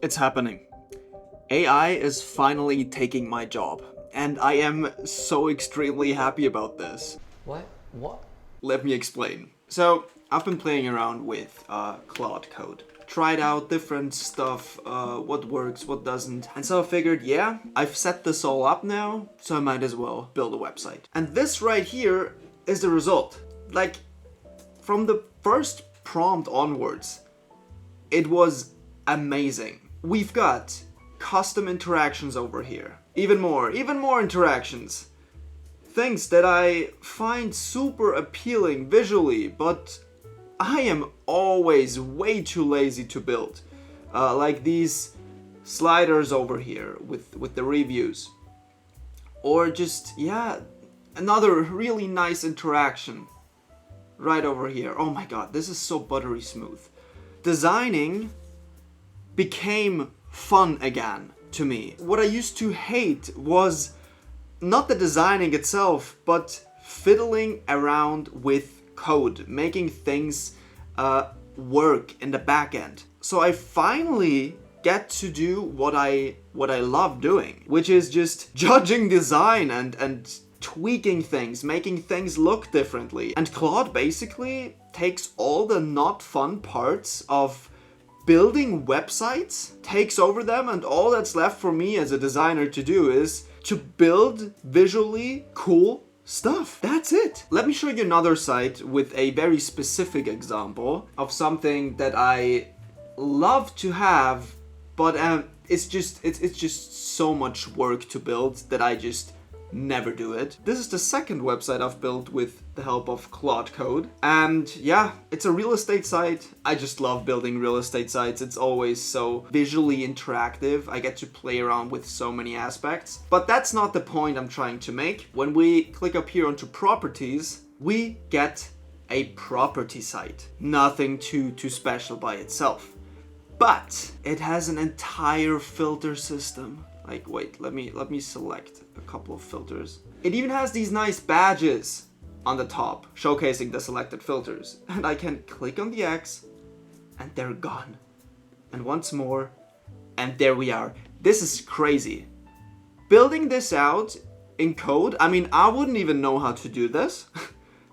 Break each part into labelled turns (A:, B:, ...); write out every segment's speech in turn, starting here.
A: It's happening. AI is finally taking my job, and I am so extremely happy about this.
B: What?
A: Let me explain. So, I've been playing around with Claude Code. Tried out different stuff, what works, what doesn't. And so I figured, yeah, I've set this all up now, so I might as well build a website. And this right here is the result. Like, from the first prompt onwards, it was amazing. We've got custom interactions over here. Even more interactions. Things that I find super appealing visually, but I am always way too lazy to build. Like these sliders over here with the reviews. Or just, yeah, another really nice interaction right over here. Oh my god, this is so buttery smooth. Designing became fun again to me. What I used to hate was not the designing itself, but fiddling around with code, making things work in the back end. So I finally get to do what I love doing, which is just judging design and tweaking things, making things look differently. And Claude basically takes all the not fun parts of building websites, takes over them, and all that's left for me as a designer to do is to build visually cool stuff. That's it. Let me show you another site with a very specific example of something that I love to have, but it's just so much work to build that I just never do it. This is the second website I've built with the help of Claude Code. And yeah, it's a real estate site. I just love building real estate sites. It's always so visually interactive. I get to play around with so many aspects. But that's not the point I'm trying to make. When we click up here onto properties, we get a property site. Nothing too special by itself. But it has an entire filter system. Like, wait, let me select a couple of filters. It even has these nice badges on the top showcasing the selected filters. And I can click on the X and they're gone. And once more, and there we are. This is crazy. Building this out in code, I mean, I wouldn't even know how to do this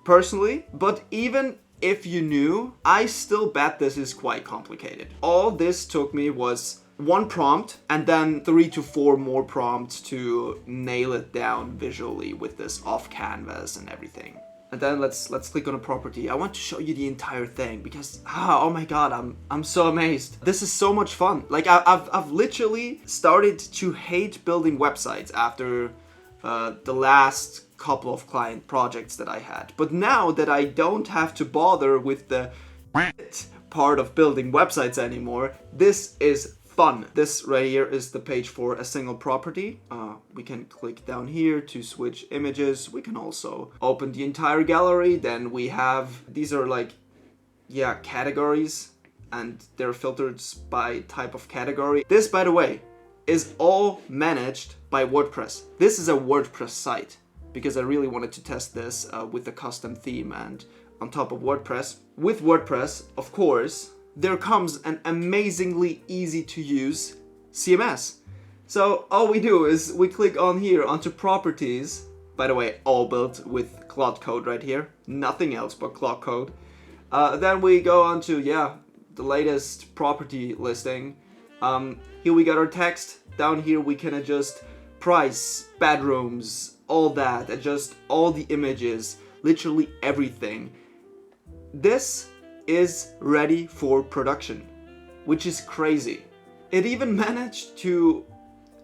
A: personally, but even if you knew, I still bet this is quite complicated. All this took me was one prompt and then 3 to 4 more prompts to nail it down visually with this off canvas and everything. And then let's click on a property. I want to show you the entire thing because oh my god, I'm so amazed. This is so much fun. Like I've literally started to hate building websites after the last couple of client projects that I had. But now that I don't have to bother with the part of building websites anymore, this is fun. This right here is the page for a single property. We can click down here to switch images. We can also open the entire gallery. Then we have, these are like, yeah, categories, and they're filtered by type of category. This, by the way, is all managed by WordPress. This is a WordPress site because I really wanted to test this with a custom theme and on top of WordPress. With WordPress, of course, there comes an amazingly easy to use CMS. So all we do is we click on here onto properties. By the way, all built with Claude Code right here. Nothing else but Claude Code. Then we go on to, yeah, the latest property listing. Here we got our text. Down here we can adjust price, bedrooms, all that. Adjust all the images, literally everything. This is ready for production, which is crazy. It even managed to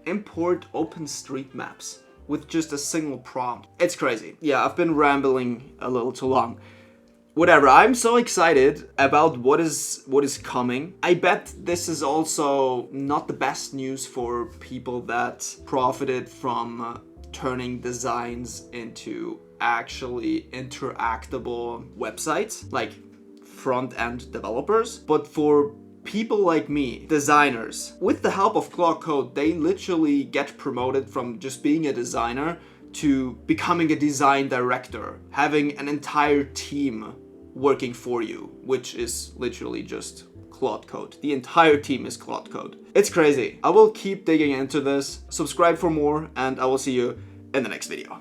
A: import OpenStreetMaps with just a single prompt. It's crazy. Yeah, I've been rambling a little too long. Whatever, I'm so excited about what is coming. I bet this is also not the best news for people that profited from turning designs into actually interactable websites, like front-end developers. But for people like me, designers, with the help of Claude Code, they literally get promoted from just being a designer to becoming a design director, having an entire team working for you, which is literally just Claude Code. The entire team is Claude Code. It's crazy. I will keep digging into this. Subscribe for more, and I will see you in the next video.